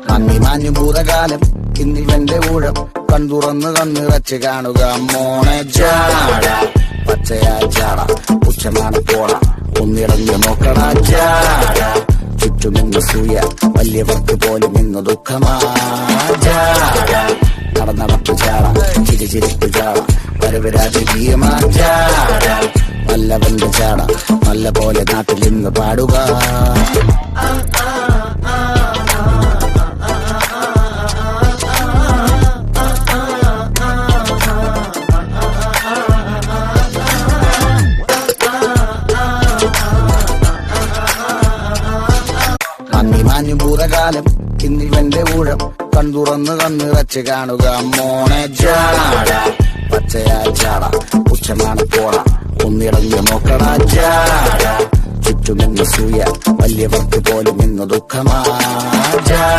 മങ്ങി മാഞ്ഞു ഭൂതകാലം ഇന്നിവന്റെ ഊഴം കൺതുറന്ന് കണ്ണിറച്ച് കാണുക മോണെ ജാട പച്ചയാ ചാട ഉച്ചമാണ് പോണ ഒന്നിറങ്ങി നോക്കണ ജാട ചുറ്റുമിന്ന് സൂയ വലിയവർക്ക് പോലും ഇന്ന് ദുഃഖമാ ജാട നടന്നടപ്പ് ചാട ചിരിച്ചിരിപ്പ് ചാട വരവരാജീയമാ ജാട നല്ലവന്റെ ചാട നല്ല പോലെ നാട്ടിൽ ഇന്ന് പാടുക. മങ്ങി മാഞ്ഞു ഭൂതകാലം ഇന്നിവന്റെ ഊഴം കൺതുറന്ന് കണ്ണിറച്ച് കാണുക മോണെ ജാട പച്ചയാ ചാട ഉച്ചമാണ് പോണ ഒന്നിറങ്ങി നോക്കണ ജാട ചുറ്റുമിന്ന് സൂയ വലിയവർക്ക് പോലും ഇന്ന് ദുഃഖമാ ജാട.